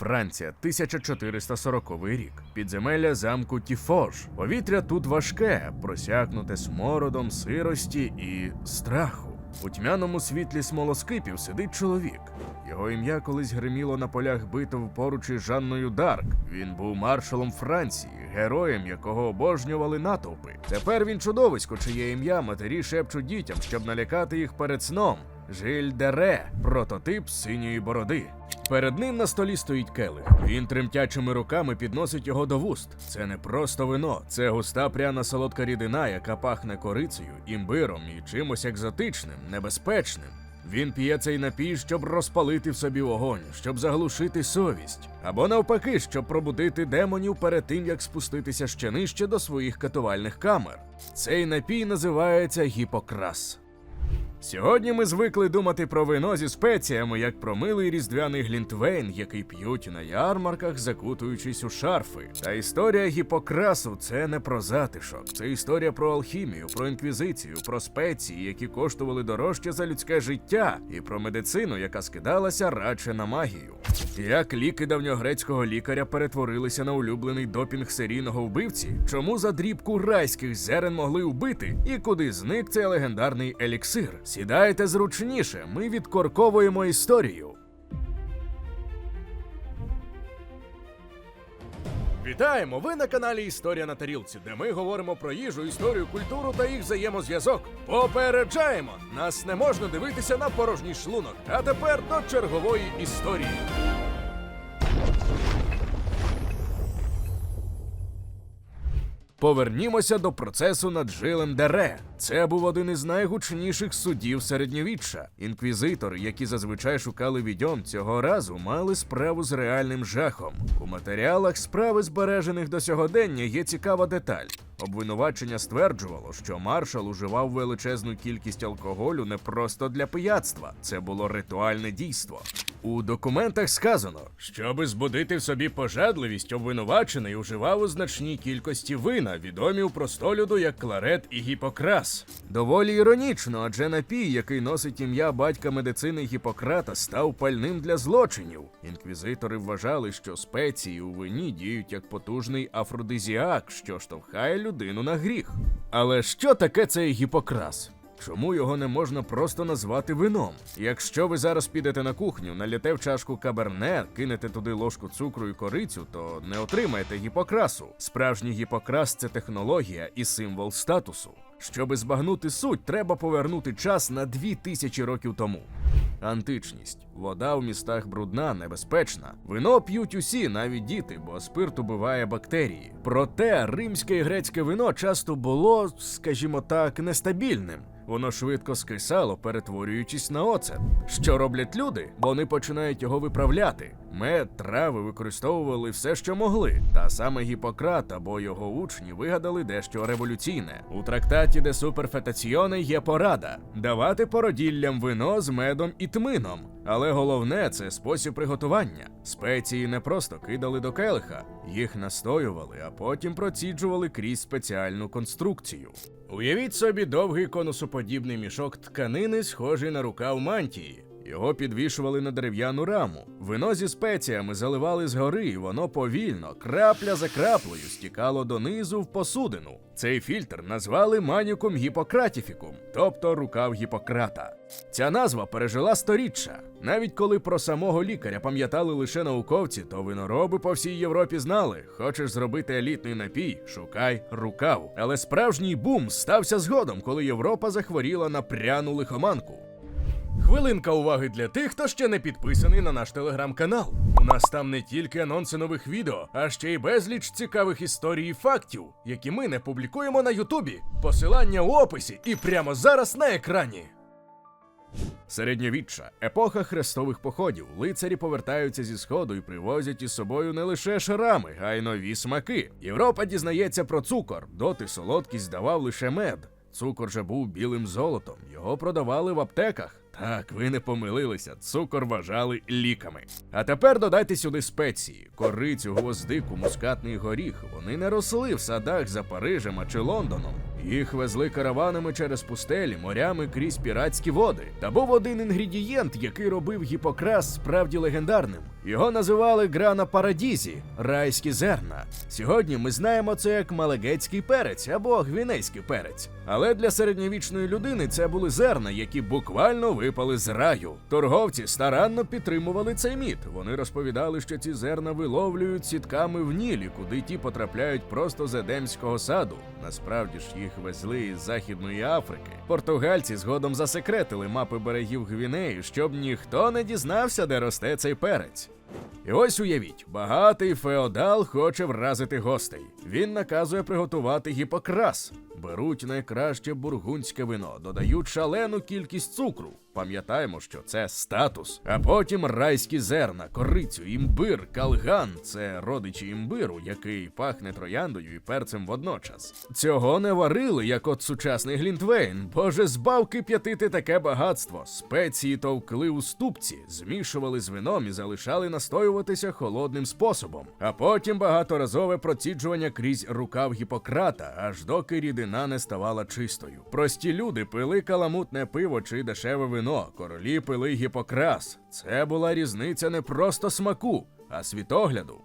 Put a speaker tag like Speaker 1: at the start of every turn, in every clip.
Speaker 1: Франція, 1440 рік. Підземелля замку Тіфож. Повітря тут важке, просякнуте смородом, сирості і страху. У тьмяному світлі смолоскипів сидить чоловік. Його ім'я колись гриміло на полях битв поруч із Жанною Дарк. Він був маршалом Франції, героєм, якого обожнювали натовпи. Тепер він чудовисько, чиє ім'я матері шепчуть дітям, щоб налякати їх перед сном. Жиль де Ре, прототип синьої бороди. Перед ним на столі стоїть келих. Він тремтячими руками підносить його до вуст. Це не просто вино, це густа пряна солодка рідина, яка пахне корицею, імбиром і чимось екзотичним, небезпечним. Він п'є цей напій, щоб розпалити в собі вогонь, щоб заглушити совість. Або навпаки, щоб пробудити демонів перед тим, як спуститися ще нижче до своїх катувальних камер. Цей напій називається гіпокрас. Сьогодні ми звикли думати про вино зі спеціями, як про милий різдвяний глінтвейн, який п'ють на ярмарках, закутуючись у шарфи. Та історія гіпокрасу – це не про затишок. Це історія про алхімію, про інквізицію, про спеції, які коштували дорожче за людське життя, і про медицину, яка скидалася радше на магію. Як ліки давньогрецького лікаря перетворилися на улюблений допінг серійного вбивці, чому за дрібку райських зерен могли вбити, і куди зник цей легендарний еліксир. Сідайте зручніше, ми відкорковуємо історію. Вітаємо! Ви на каналі Історія на тарілці, де ми говоримо про їжу, історію, культуру та їх взаємозв'язок. Попереджаємо! Нас не можна дивитися на порожній шлунок. А тепер до чергової історії. Повернімося до процесу над Жилем де Ре. Це був один із найгучніших судів середньовіччя. Інквізитори, які зазвичай шукали відьом, цього разу мали справу з реальним жахом. У матеріалах справи, збережених до сьогодення, є цікава деталь. Обвинувачення стверджувало, що маршал уживав величезну кількість алкоголю не просто для пияцтва. Це було ритуальне дійство. У документах сказано, щоби збудити в собі пожадливість, обвинувачений уживав у значній кількості вина, відомі у простолюду як кларет і гіпокрас. Доволі іронічно, адже напій, який носить ім'я батька медицини Гіппократа, став пальним для злочинів. Інквізитори вважали, що спеції у вині діють як потужний афродизіак, що штовхає людину на гріх. Але що таке цей гіпокрас? Чому його не можна просто назвати вином? Якщо ви зараз підете на кухню, наліте в чашку каберне, кинете туди ложку цукру і корицю, то не отримаєте гіпокрасу. Справжній гіпокрас – це технологія і символ статусу. Щоби збагнути суть, треба повернути час на 2000 років тому. Античність. Вода в містах брудна, небезпечна. Вино п'ють усі, навіть діти, бо спирт убиває бактерії. Проте римське і грецьке вино часто було, скажімо так, нестабільним. Воно швидко скисало, перетворюючись на оцет. Що роблять люди? Вони починають його виправляти. Мед, трави використовували все, що могли. Та саме Гіппократ або його учні вигадали дещо революційне. У трактаті «De Superfetazione» є порада – давати породіллям вино з медом і тмином. Але головне – це спосіб приготування. Спеції не просто кидали до келиха, їх настоювали, а потім проціджували крізь спеціальну конструкцію. Уявіть собі довгий конусоподібний мішок тканини, схожий на рукав мантії. Його підвішували на дерев'яну раму. Вино зі спеціями заливали згори, і воно повільно, крапля за краплею, стікало донизу в посудину. Цей фільтр назвали манікум гіпократіфікум, тобто рукав Гіппократа. Ця назва пережила сторіччя. Навіть коли про самого лікаря пам'ятали лише науковці, то винороби по всій Європі знали – хочеш зробити елітний напій – шукай рукав. Але справжній бум стався згодом, коли Європа захворіла на пряну лихоманку. Хвилинка уваги для тих, хто ще не підписаний на наш телеграм-канал. У нас там не тільки анонси нових відео, а ще й безліч цікавих історій і фактів, які ми не публікуємо на Ютубі. Посилання у описі і прямо зараз на екрані. Середньовіччя – епоха хрестових походів. Лицарі повертаються зі сходу і привозять із собою не лише шарами, а й нові смаки. Європа дізнається про цукор, доти солодкість давав лише мед. Цукор же був білим золотом, його продавали в аптеках. Так, ви не помилилися, цукор вважали ліками. А тепер додайте сюди спеції – корицю, гвоздику, мускатний горіх. Вони не росли в садах за Парижем чи Лондоном. Їх везли караванами через пустелі, морями крізь піратські води. Та був один інгредієнт, який робив Гіппокрас справді легендарним. Його називали грана парадізі – райські зерна. Сьогодні ми знаємо це як малегетський перець або гвінейський перець. Але для середньовічної людини це були зерна, які буквально випали з раю. Торговці старанно підтримували цей міт. Вони розповідали, що ці зерна виловлюють сітками в Нілі, куди ті потрапляють просто з Едемського саду. Насправді ж їх везли із Західної Африки. Португальці згодом засекретили мапи берегів Гвінеї, щоб ніхто не дізнався, де росте цей перець. І ось уявіть, багатий феодал хоче вразити гостей. Він наказує приготувати гіпокрас. Беруть найкраще бургундське вино, додають шалену кількість цукру. Пам'ятаємо, що це статус. А потім райські зерна, корицю, імбир, калган – це родичі імбиру, який пахне трояндою і перцем водночас. Цього не варили, як от сучасний глінтвейн. Боже, збав кип'ятити таке багатство. Спеції товкли у ступці, змішували з вином і залишали настоюватися холодним способом. А потім багаторазове проціджування крізь рукав Гіппократа, аж доки рідина не ставала чистою. Прості люди пили каламутне пиво чи дешеве вино, королі пили гіпокрас. Це була різниця не просто смаку, а світогляду.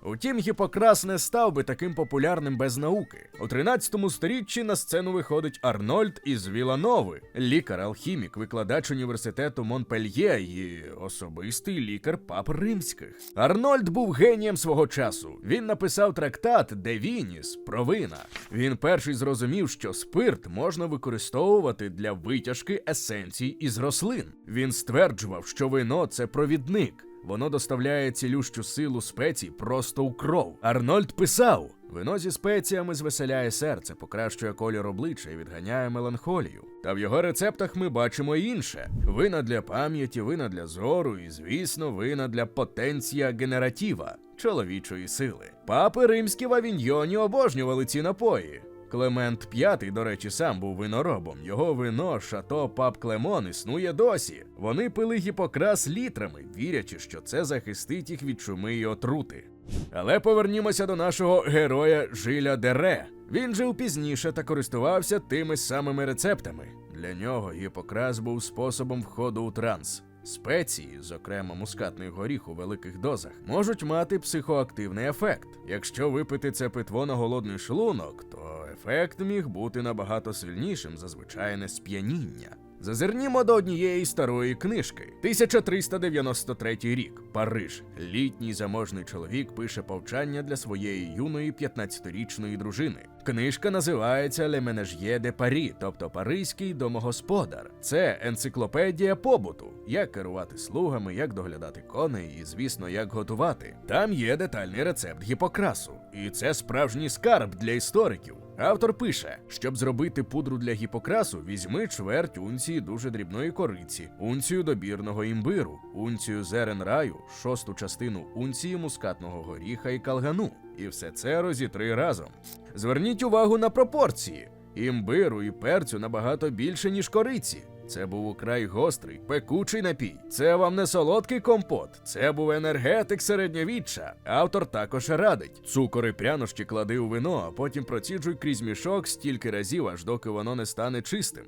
Speaker 1: Утім, Гіппокрас не став би таким популярним без науки. У 13 сторіччі на сцену виходить Арнольд із Віланови, лікар-алхімік, викладач університету Монпельє і особистий лікар пап римських. Арнольд був генієм свого часу. Він написав трактат «De Vinis» про вина. Він перший зрозумів, що спирт можна використовувати для витяжки есенцій із рослин. Він стверджував, що вино – це провідник. Воно доставляє цілющу силу спецій просто у кров. Арнольд писав: «Вино зі спеціями звеселяє серце, покращує колір обличчя і відганяє меланхолію». Та в його рецептах ми бачимо і інше. Вина для пам'яті, вина для зору і, звісно, вина для потенція генератіва – чоловічої сили. Папи римські в Авіньйоні обожнювали ці напої. Клемент V, до речі, сам був виноробом. Його вино «Шато Пап Клемон» існує досі. Вони пили гіпокрас літрами, вірячи, що це захистить їх від чуми і отрути. Але повернімося до нашого героя Жиля де Ре. Він жив пізніше та користувався тими самими рецептами. Для нього гіпокрас був способом входу у транс. Спеції, зокрема мускатний горіх у великих дозах, можуть мати психоактивний ефект. Якщо випити це питво на голодний шлунок, то ефект міг бути набагато сильнішим за звичайне сп'яніння. Зазирнімо до однієї старої книжки. 1393 рік. Париж. Літній заможний чоловік пише повчання для своєї юної 15-річної дружини. Книжка називається «Le Ménagier de Paris», тобто «Паризький домогосподар». Це енциклопедія побуту. Як керувати слугами, як доглядати коней і, звісно, як готувати. Там є детальний рецепт гіпокрасу. І це справжній скарб для істориків. Автор пише: щоб зробити пудру для гіпокрасу, візьми чверть унції дуже дрібної кориці, унцію добірного імбиру, унцію зерен раю, 1/6 частину унції мускатного горіха і калгану. І все це розітри разом. Зверніть увагу на пропорції. Імбиру і перцю набагато більше, ніж кориці. Це був украй гострий, пекучий напій. Це вам не солодкий компот, це був енергетик середньовіччя. Автор також радить: цукор і прянощі клади у вино, а потім проціджуй крізь мішок стільки разів, аж доки воно не стане чистим.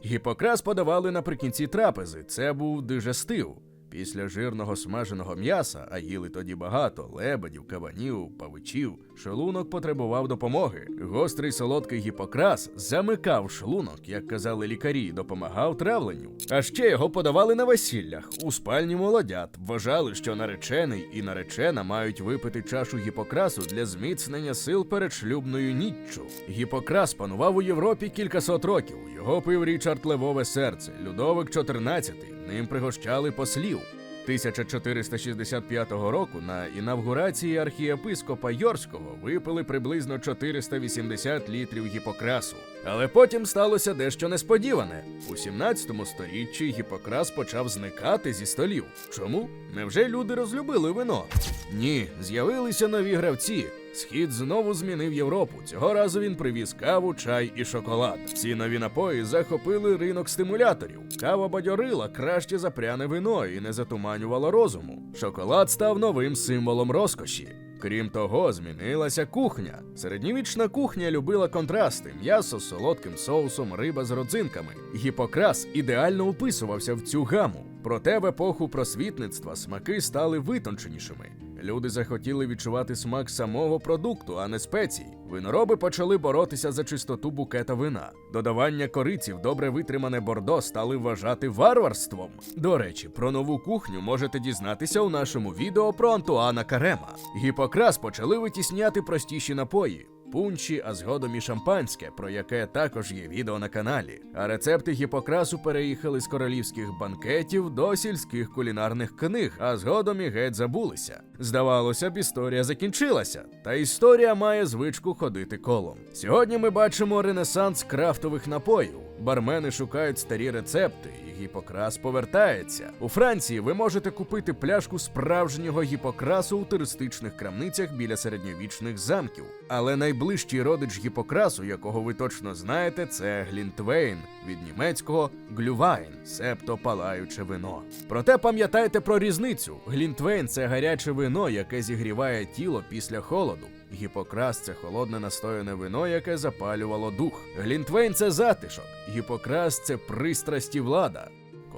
Speaker 1: Гіпокрас подавали наприкінці трапези, це був дижестив. Після жирного смаженого м'яса, а їли тоді багато – лебедів, кабанів, павичів, шлунок потребував допомоги. Гострий солодкий гіпокрас замикав шлунок, як казали лікарі, і допомагав травленню. А ще його подавали на весіллях, у спальні молодят. Вважали, що наречений і наречена мають випити чашу гіпокрасу для зміцнення сил перед шлюбною ніччю. Гіпокрас панував у Європі кількасот років. Його пив Річард Левове серце, Людовик XIV, ним пригощали послів. 1465 року на інавгурації архієпископа Йорського випили приблизно 480 літрів гіпокрасу. Але потім сталося дещо несподіване. У 17 сторіччі гіпокрас почав зникати зі столів. Чому? Невже люди розлюбили вино? Ні, з'явилися нові гравці. Схід знову змінив Європу. Цього разу він привіз каву, чай і шоколад. Ці нові напої захопили ринок стимуляторів. Кава бадьорила краще за пряне вино і не затуманювала розуму. Шоколад став новим символом розкоші. Крім того, змінилася кухня. Середньовічна кухня любила контрасти: м'ясо з солодким соусом, риба з родзинками. Гіппокрас ідеально уписувався в цю гаму. Проте в епоху просвітництва смаки стали витонченішими. Люди захотіли відчувати смак самого продукту, а не спецій. Винороби почали боротися за чистоту букета вина. Додавання кориці в добре витримане бордо стали вважати варварством. До речі, про нову кухню можете дізнатися у нашому відео про Антуана Карема. Гіппокрас почали витісняти простіші напої. Пунчі, а згодом і шампанське, про яке також є відео на каналі. А рецепти Гіппокрасу переїхали з королівських банкетів до сільських кулінарних книг, а згодом і геть забулися. Здавалося б, історія закінчилася, та історія має звичку ходити колом. Сьогодні ми бачимо ренесанс крафтових напоїв. Бармени шукають старі рецепти, і Гіппокрас повертається. У Франції ви можете купити пляшку справжнього гіппокрасу у туристичних крамницях біля середньовічних замків. Але найближчий родич Гіппокрасу, якого ви точно знаєте, це глінтвейн, від німецького глювайн, себто палаюче вино. Проте пам'ятайте про різницю. Глінтвейн – це гаряче вино, яке зігріває тіло після холоду. Гіппокрас – це холодне настояне вино, яке запалювало дух. Глінтвейн – це затишок. Гіппокрас – це пристрасть і влада.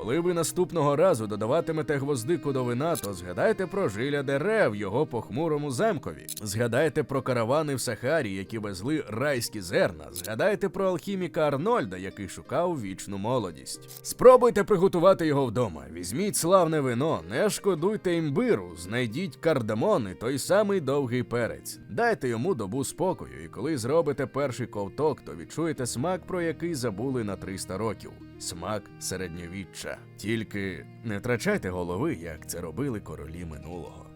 Speaker 1: Коли ви наступного разу додаватимете гвоздику до вина, то згадайте про Жиля де Ре в його похмурому замкові. Згадайте про каравани в Сахарі, які везли райські зерна. Згадайте про алхіміка Арнольда, який шукав вічну молодість. Спробуйте приготувати його вдома. Візьміть славне вино, не шкодуйте імбиру, знайдіть кардамон і той самий довгий перець. Дайте йому добу спокою, і коли зробите перший ковток, то відчуєте смак, про який забули на 300 років. Смак середньовіччя. Тільки не втрачайте голови, як це робили королі минулого.